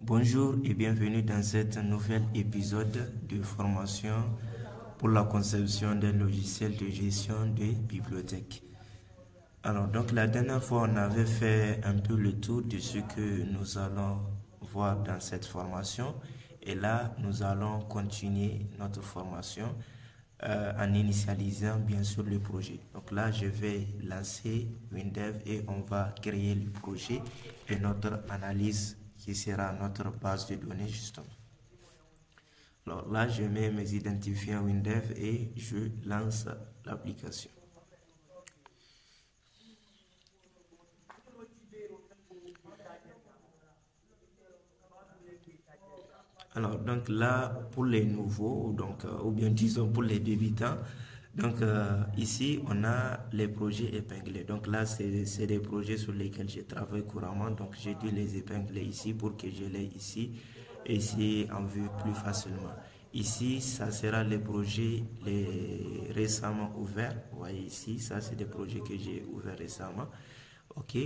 Bonjour et bienvenue dans cet nouvel épisode de formation pour la conception d'un logiciel de gestion des bibliothèques. Alors, donc la dernière fois, on avait fait un peu le tour de ce que nous allons voir dans cette formation. Et là, nous allons continuer notre formation en initialisant bien sûr le projet. Donc là, je vais lancer WinDev et on va créer le projet et notre analyse qui sera notre base de données justement. Alors là, je mets mes identifiants WinDev et je lance l'application. Alors, donc là, pour les nouveaux, donc, ou bien disons pour les débutants, donc ici, on a les projets épinglés. Donc là, c'est des projets sur lesquels je travaille couramment. Donc, j'ai dû les épingler ici pour que je les ici en vue plus facilement. Ici, ça sera les projets les récemment ouverts. Vous voyez ici, ça, c'est des projets que j'ai ouverts récemment. Ok,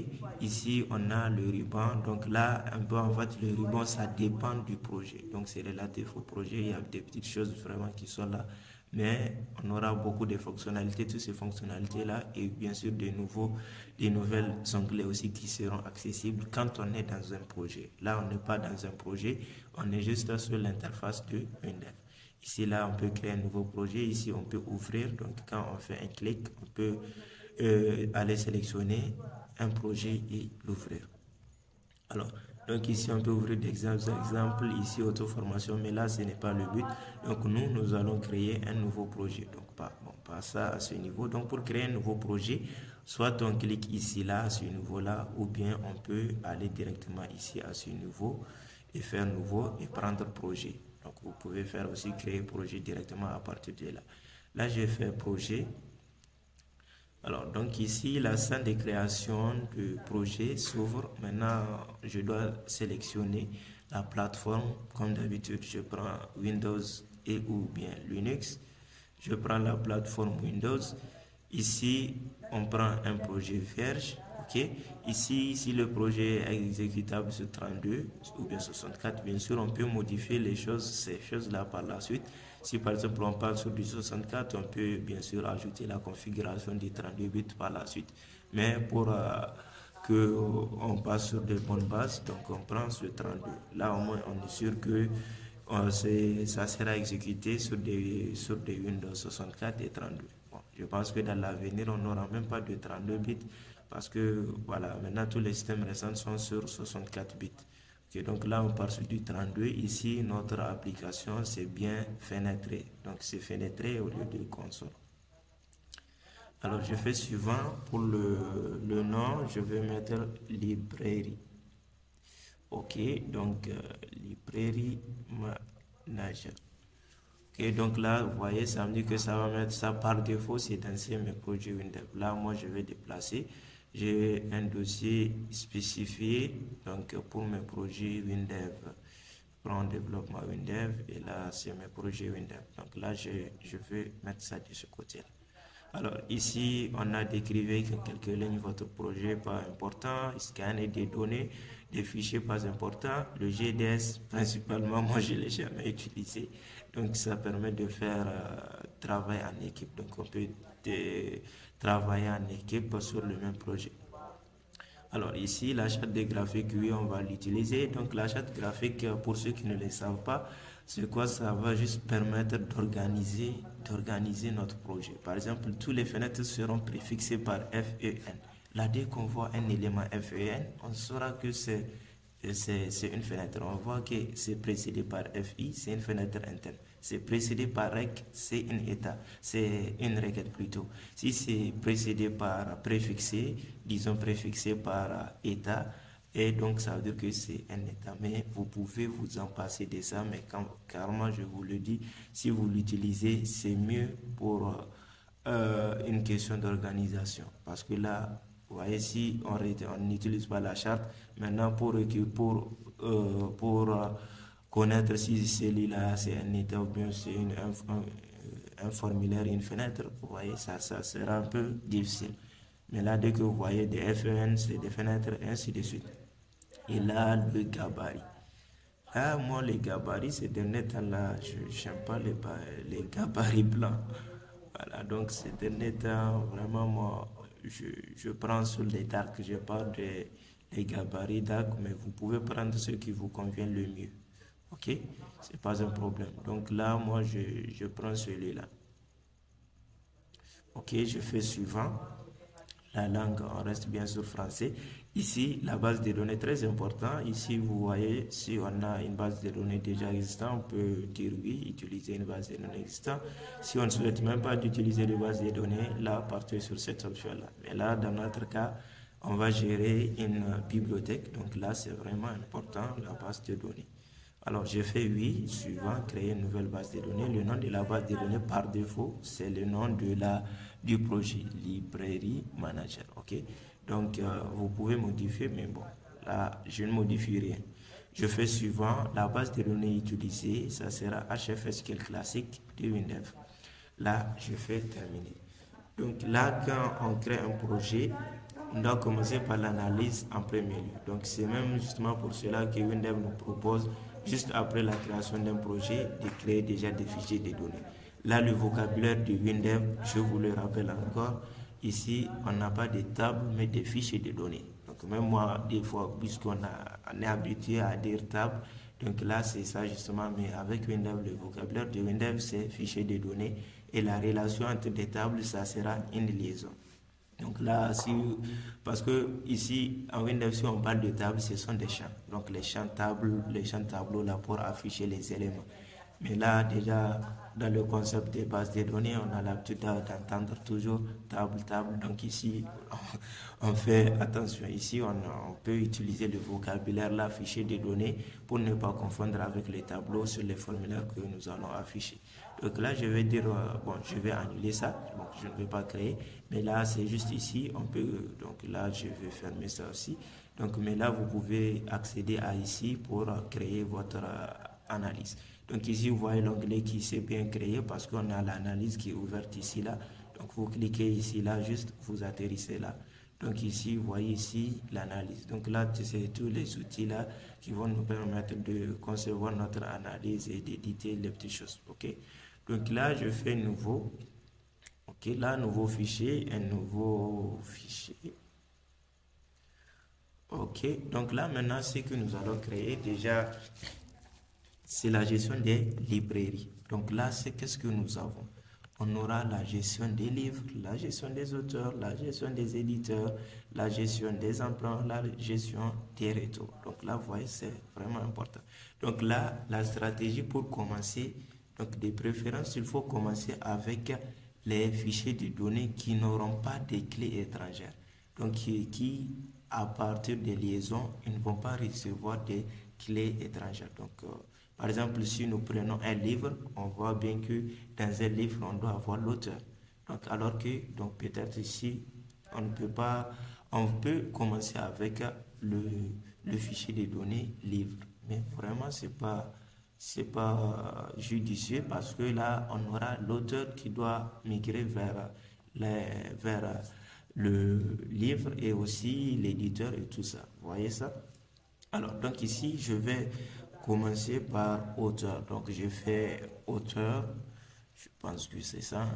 ici on a le ruban. Donc là, un peu en fait, le ruban ça dépend du projet. Donc c'est relatif au projet. Il y a des petites choses vraiment qui sont là, mais on aura beaucoup de fonctionnalités, toutes ces fonctionnalités là, et bien sûr des nouvelles onglets aussi qui seront accessibles quand on est dans un projet. Là, on n'est pas dans un projet, on est juste sur l'interface de WinDev. Ici, là, on peut créer un nouveau projet. Ici, on peut ouvrir. Donc, quand on fait un clic, on peut aller sélectionner un projet et l'ouvrir. Alors, donc ici, on peut ouvrir des exemples, ici, auto-formation, mais là, ce n'est pas le but. Donc, nous allons créer un nouveau projet. Donc, pas ça à ce niveau. Donc, pour créer un nouveau projet, soit on clique ici, là, à ce niveau-là, ou bien on peut aller directement ici, à ce niveau, et faire nouveau et prendre projet. Donc, vous pouvez faire aussi créer projet directement à partir de là. Là, j'ai fait projet. Alors, donc ici, la salle de création de projet s'ouvre. Maintenant, je dois sélectionner la plateforme. Comme d'habitude, je prends Windows et ou bien Linux. Je prends la plateforme Windows. Ici, on prend un projet vierge. Ok. Ici, si le projet est exécutable sur 32 ou bien 64, bien sûr, on peut modifier ces choses-là par la suite. Si par exemple on parle sur du 64, on peut bien sûr ajouter la configuration des 32 bits par la suite. Mais pour que on passe sur de bonnes bases, donc on prend ce 32. Là au moins on est sûr que ça sera exécuté sur des Windows 64 et 32. Bon, je pense que dans l'avenir on n'aura même pas de 32 bits parce que voilà, maintenant tous les systèmes récents sont sur 64 bits. Okay, donc là, on part sur du 32. Ici, notre application, c'est bien fenêtré. Donc, c'est fenêtré au lieu de console. Alors, je fais suivant. Pour le nom, je vais mettre librairie. Ok, donc librairie manager. Ok, donc là, vous voyez, ça me dit que ça va mettre ça par défaut, c'est dans mes projets WinDev. Là, moi, je vais déplacer. J'ai un dossier spécifié, donc pour mes projets WinDev. Je prends développement WinDev et là, c'est mes projets WinDev. Donc là, je vais mettre ça de ce côté-là. Alors ici, on a décrivé quelques lignes votre projet pas important, scanner des données, des fichiers pas importants. Le GDS, principalement, moi je ne l'ai jamais utilisé. Donc ça permet de faire travail en équipe. Donc on peut travailler en équipe sur le même projet. Alors ici, la charte des graphiques, oui, on va l'utiliser. Donc la charte graphique, pour ceux qui ne le savent pas, c'est quoi? Ça va juste permettre d'organiser notre projet. Par exemple, tous les fenêtres seront préfixées par FEN. Là, dès qu'on voit un élément FEN, on saura que c'est une fenêtre. On voit que c'est précédé par FI, c'est une fenêtre interne. C'est précédé par REC, c'est une requête plutôt. Si c'est précédé par préfixé, disons préfixé par état, et donc ça veut dire que c'est un état. Mais vous pouvez vous en passer de ça, mais carrément je vous le dis, si vous l'utilisez, c'est mieux pour une question d'organisation. Parce que là, vous voyez, si on n'utilise pas la charte, maintenant pour connaître si celui-là c'est un état ou bien c'est un formulaire, une fenêtre, vous voyez, ça sera un peu difficile. Mais là, dès que vous voyez des FEN, c'est des fenêtres, et ainsi de suite. Et là, le gabarit. Ah, moi, les gabarits, ces derniers temps-là, je n'aime pas les gabarits blancs. Voilà, donc ces derniers temps, vraiment, moi, je prends sur les dark, je parle des gabarits dark, mais vous pouvez prendre ceux qui vous conviennent le mieux. Ok? C'est pas un problème. Donc là, moi, je prends celui-là. Ok, je fais suivant. La langue, on reste bien sûr français. Ici, la base de données très important. Ici, vous voyez, si on a une base de données déjà existante, on peut dire oui, utiliser une base de données existante. Si on ne souhaite même pas d'utiliser de base de données, là, partez sur cette option-là. Mais là, dans notre cas, on va gérer une bibliothèque. Donc là, c'est vraiment important, la base de données. Alors, j'ai fait oui, suivant, créer une nouvelle base de données. Le nom de la base de données, par défaut, c'est le nom du projet, Librairie Manager. OK? Donc, vous pouvez modifier, mais bon, là, je ne modifie rien. Je fais suivant, la base de données utilisée, ça sera HFSQL classique de Windows. Là, je fais terminer. Donc là, quand on crée un projet, on doit commencer par l'analyse en premier lieu. Donc c'est même justement pour cela que Windev nous propose, juste après la création d'un projet, de créer déjà des fichiers de données. Là, le vocabulaire de Windev, je vous le rappelle encore, ici, on n'a pas de table, mais des fichiers de données. Donc même moi, des fois, puisqu'on est habitué à dire table, donc là, c'est ça justement, mais avec Windev, le vocabulaire de Windev, c'est fichier de données. Et la relation entre des tables, ça sera une liaison. Donc là, parce que ici, en Windows, si on parle de table, ce sont des champs. Donc les champs tableaux là pour afficher les éléments. Mais là, déjà, dans le concept des bases de données, on a l'habitude d'entendre toujours table. Donc ici, on fait attention. Ici, on peut utiliser le vocabulaire là, fichier de données, pour ne pas confondre avec les tableaux sur les formulaires que nous allons afficher. Donc là, je vais dire, bon, je vais annuler ça. Donc, je ne vais pas créer. Mais là, c'est juste ici. On peut, donc là, je vais fermer ça aussi. Donc, mais là, vous pouvez accéder à ici pour créer votre analyse. Donc ici, vous voyez l'onglet qui s'est bien créé parce qu'on a l'analyse qui est ouverte ici, là. Donc, vous cliquez ici, là, juste, vous atterrissez là. Donc ici, vous voyez ici l'analyse. Donc là, c'est tous les outils là qui vont nous permettre de concevoir notre analyse et d'éditer les petites choses. OK? Donc là, je fais nouveau. OK, là, nouveau fichier, un nouveau fichier. OK, donc là, maintenant, ce que nous allons créer, déjà, c'est la gestion des librairies. Donc là, c'est qu'est-ce que nous avons? On aura la gestion des livres, la gestion des auteurs, la gestion des éditeurs, la gestion des emprunts, la gestion des retours. Donc là, vous voyez, c'est vraiment important. Donc là, la stratégie pour commencer, donc des préférences, il faut commencer avec les fichiers de données qui n'auront pas de clés étrangères. Donc qui, à partir des liaisons, ils ne vont pas recevoir des clés étrangères. Donc, par exemple, si nous prenons un livre, on voit bien que dans un livre, on doit avoir l'auteur. Donc, alors que, donc peut-être ici, on ne peut pas, on peut commencer avec le fichier de données livre. Mais vraiment, c'est pas judicieux parce que là, on aura l'auteur qui doit migrer vers le livre et aussi l'éditeur et tout ça. Vous voyez ça? Alors, donc ici, je vais commencer par auteur. Donc, je fais auteur. Je pense que c'est ça.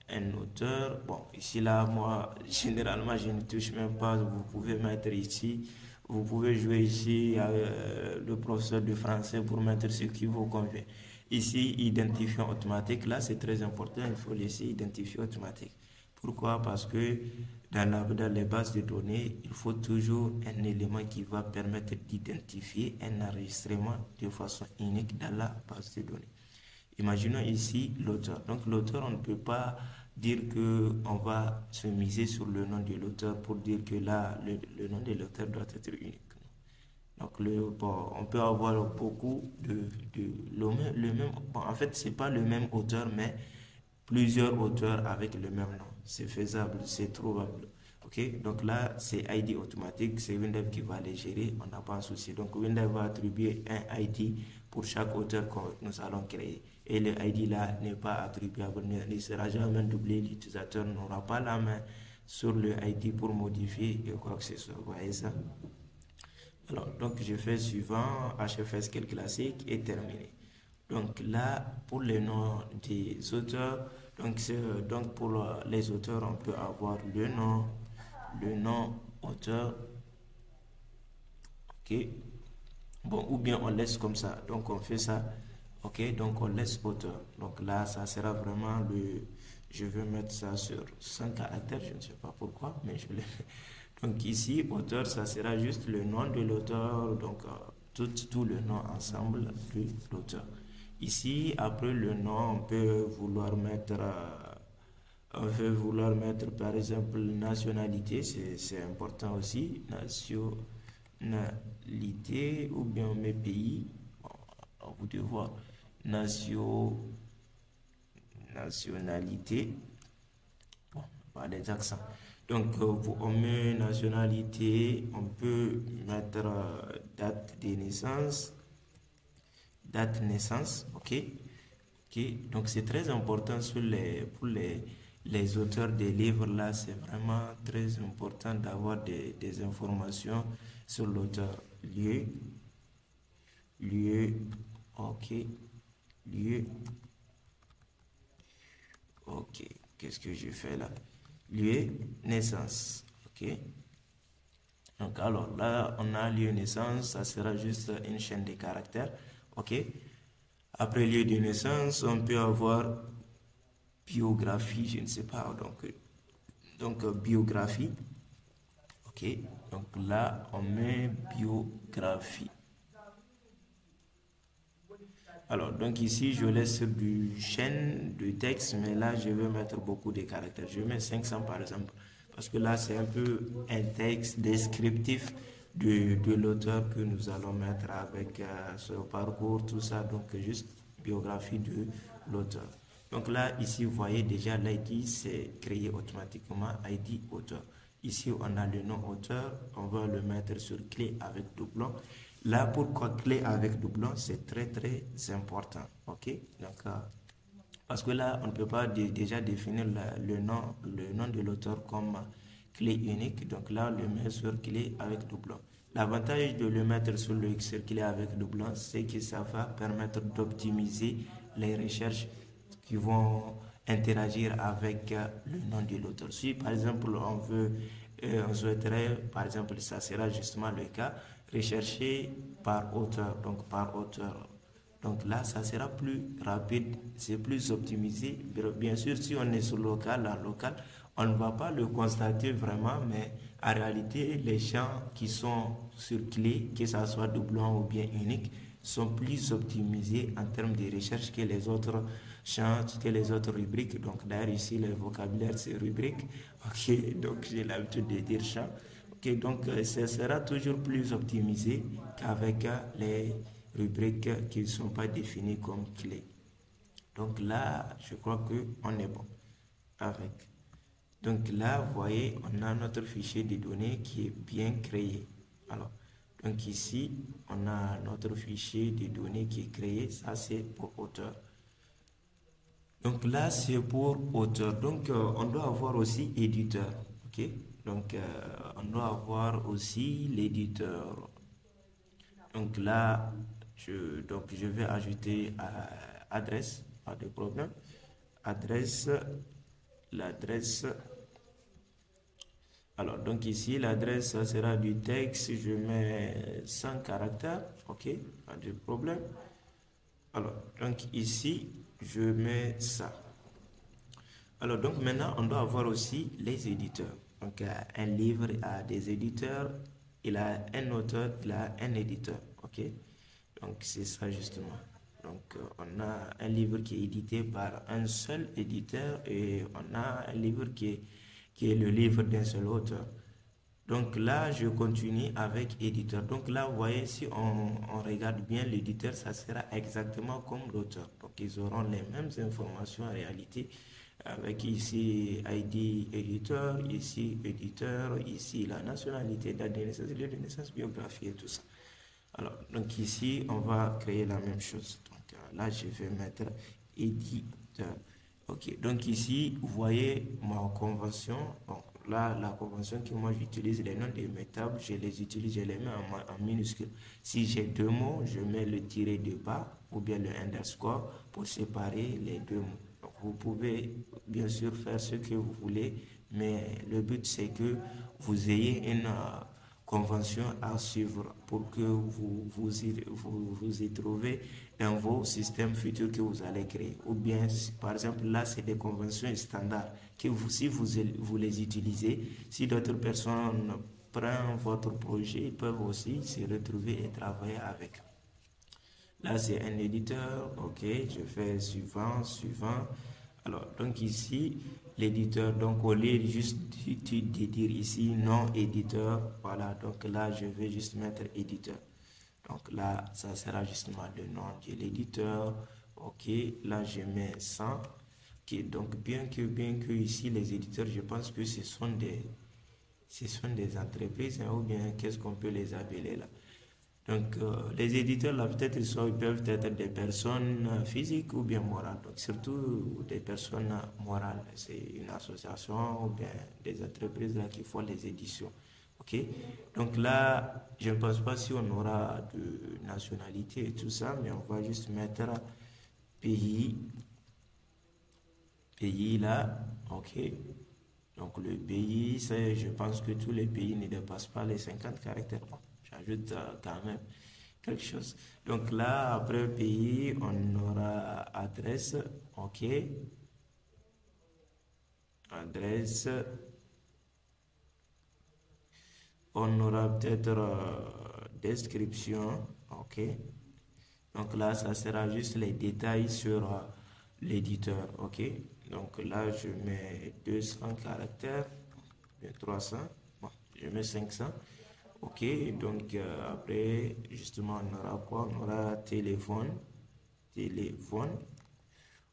Un auteur. Bon, ici, là, moi, généralement, je ne touche même pas. Vous pouvez mettre ici. Vous pouvez jouer ici avec le professeur de français pour mettre ce qui vous convient. Ici, identifiant automatique. Là, c'est très important. Il faut laisser identifier automatique. Pourquoi? Parce que dans les bases de données, il faut toujours un élément qui va permettre d'identifier un enregistrement de façon unique dans la base de données. Imaginons ici l'auteur. Donc l'auteur, on ne peut pas dire qu'on va se miser sur le nom de l'auteur pour dire que là, le nom de l'auteur doit être unique. Donc on peut avoir beaucoup le même bon, en fait, c'est pas le même auteur, mais plusieurs auteurs avec le même nom. C'est faisable, c'est trouvable. Ok, donc là, c'est ID automatique, c'est Windows qui va les gérer, on n'a pas un souci. Donc Windows va attribuer un ID pour chaque auteur que nous allons créer. Et le ID là n'est pas attribuable, ne sera jamais doublé. L'utilisateur n'aura pas la main sur le ID pour modifier et quoi que ce soit. Vous voyez ça? Alors, donc je fais suivant, HFSQL classique et terminé. Donc là, pour les noms des auteurs, donc pour les auteurs, on peut avoir le nom auteur, ok. Bon, ou bien on laisse comme ça. Donc on fait ça, ok. Donc on laisse auteur. Donc là, ça sera vraiment je vais mettre ça sur 100 caractères, je ne sais pas pourquoi, mais je l'ai fait. Donc ici, auteur, ça sera juste le nom de l'auteur, donc tout le nom ensemble de l'auteur. Ici, après le nom, on peut vouloir mettre, par exemple nationalité, c'est important aussi, nationalité, ou bien on met pays, bon, vous devez voir, nationalité, bon, pas des accents. Donc, on met nationalité, on peut mettre date de naissance, ok. Ok, donc c'est très important pour les auteurs des livres là, c'est vraiment très important d'avoir des informations sur l'auteur. Lieu, ok, lieu, ok, qu'est-ce que je fais là? Lieu, naissance, ok. Donc alors là, on a lieu naissance, ça sera juste une chaîne de caractères, ok. Après lieu de naissance, on peut avoir biographie, je ne sais pas, donc biographie, ok. Donc là, on met biographie. Alors, donc ici, je laisse du chaîne de texte, mais là, je vais mettre beaucoup de caractères. Je mets 500 par exemple, parce que là, c'est un peu un texte descriptif de l'auteur que nous allons mettre avec son parcours, tout ça. Donc, juste biographie de l'auteur. Donc là, ici, vous voyez déjà l'ID, c'est créé automatiquement, ID auteur. Ici, on a le nom auteur, on va le mettre sur clé avec doublon. Là, pourquoi clé avec doublon, c'est très important, ok. Donc, parce que là, on ne peut pas déjà définir le nom de l'auteur comme clé unique. Donc là, on le met sur clé avec doublon. L'avantage de le mettre sur clé avec doublon, c'est que ça va permettre d'optimiser les recherches qui vont interagir avec le nom de l'auteur. Si par exemple on souhaiterait, par exemple, ça sera justement le cas, rechercher par auteur, donc par auteur. Donc là, ça sera plus rapide, c'est plus optimisé. Bien sûr, si on est sur local, en local, on ne va pas le constater vraiment, mais en réalité, les champs qui sont sur clé, que ce soit doublon ou bien unique, sont plus optimisés en termes de recherche que les autres champs, que les autres rubriques. Donc d'ailleurs ici, le vocabulaire, c'est rubrique. Ok, donc j'ai l'habitude de dire champ. Ok, donc ça sera toujours plus optimisé qu'avec les rubriques qui ne sont pas définies comme clés. Donc là, je crois qu'on est bon avec. Donc là, vous voyez, on a notre fichier de données qui est bien créé. Alors, donc ici, on a notre fichier de données qui est créé. Ça, c'est pour auteur. Donc là, c'est pour auteur. Donc, on doit avoir aussi éditeur. OK? Donc, on doit avoir aussi l'éditeur. Donc là, je vais ajouter adresse, pas de problème. L'adresse. Alors, donc ici, l'adresse, ça sera du texte. Je mets 100 caractères. OK, pas de problème. Alors, donc ici, je mets ça. Alors, donc maintenant, on doit avoir aussi les éditeurs. Donc, un livre a des éditeurs. Il a un auteur, il a un éditeur. OK, donc c'est ça justement. Donc, on a un livre qui est édité par un seul éditeur et on a un livre qui est le livre d'un seul auteur. Donc là, je continue avec éditeur. Donc là, vous voyez, si on regarde bien l'éditeur, ça sera exactement comme l'auteur. Donc, ils auront les mêmes informations en réalité. Avec ici ID éditeur, ici éditeur, ici la nationalité, date de naissance, lieu de naissance, biographie et tout ça. Alors, donc ici, on va créer la même chose. Donc là, je vais mettre éditeur. Ok, donc ici, vous voyez ma convention. Bon, là, la convention que moi j'utilise, les noms des mes tables, je les utilise, je les mets en minuscule. Si j'ai deux mots, je mets le tiré de bas ou bien le underscore pour séparer les deux mots. Donc, vous pouvez bien sûr faire ce que vous voulez, mais le but c'est que vous ayez une convention à suivre pour que vous y trouvez dans vos systèmes futurs que vous allez créer. Ou bien, par exemple, là, c'est des conventions standards que si vous les utilisez, si d'autres personnes prennent votre projet, ils peuvent aussi se retrouver et travailler avec. Là, c'est un éditeur. OK, je fais suivant, suivant. Alors, donc ici, l'éditeur, donc au lieu juste de dire ici non éditeur, voilà, donc là, je vais juste mettre éditeur. Donc là, ça sera justement le nom de l'éditeur. OK, là, je mets 100. OK, donc bien que ici, les éditeurs, je pense que ce sont des entreprises, hein, ou bien qu'est-ce qu'on peut les appeler là. Donc, les éditeurs, là, peut-être ils peuvent être des personnes physiques ou bien morales. Donc, surtout des personnes morales. C'est une association ou bien des entreprises là, qui font les éditions. OK? Donc là, je ne pense pas si on aura de nationalité et tout ça, mais on va juste mettre pays. Pays là. OK? Donc, le pays, je pense que tous les pays ne dépassent pas les 50 caractères. Bon, j'ajoute quand même quelque chose. Donc là, après pays, on aura adresse. OK. Adresse. On aura peut-être description. OK. Donc là, ça sera juste les détails sur l'éditeur. OK. Donc là, je mets 200 caractères. 300. Bon, je mets 500. OK, donc après, justement, on aura quoi? On aura téléphone.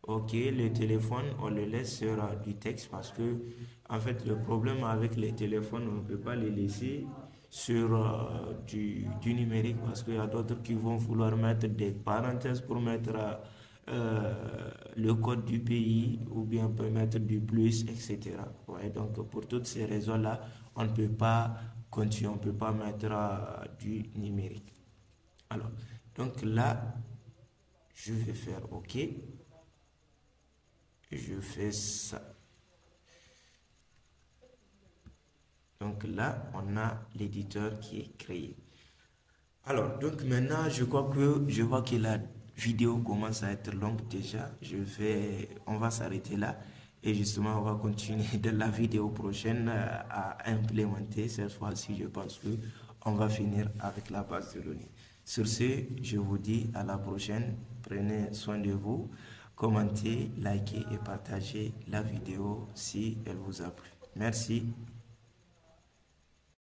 OK, le téléphone, on le laisse sur du texte parce que, en fait, le problème avec les téléphones, on ne peut pas les laisser sur du numérique parce qu'il y a d'autres qui vont vouloir mettre des parenthèses pour mettre le code du pays ou bien on peut mettre du plus, etc. Ouais, donc, pour toutes ces raisons-là, on ne peut pas continuer, on ne peut pas mettre du numérique. Alors, donc là, je vais faire OK. Je fais ça. Donc là, on a l'éditeur qui est créé. Alors, donc maintenant, je vois que la vidéo commence à être longue déjà. On va s'arrêter là. Et justement, on va continuer de la vidéo prochaine à implémenter. Cette fois-ci, je pense que on va finir avec la base de données. Sur ce, je vous dis à la prochaine. Prenez soin de vous. Commentez, likez et partagez la vidéo si elle vous a plu. Merci.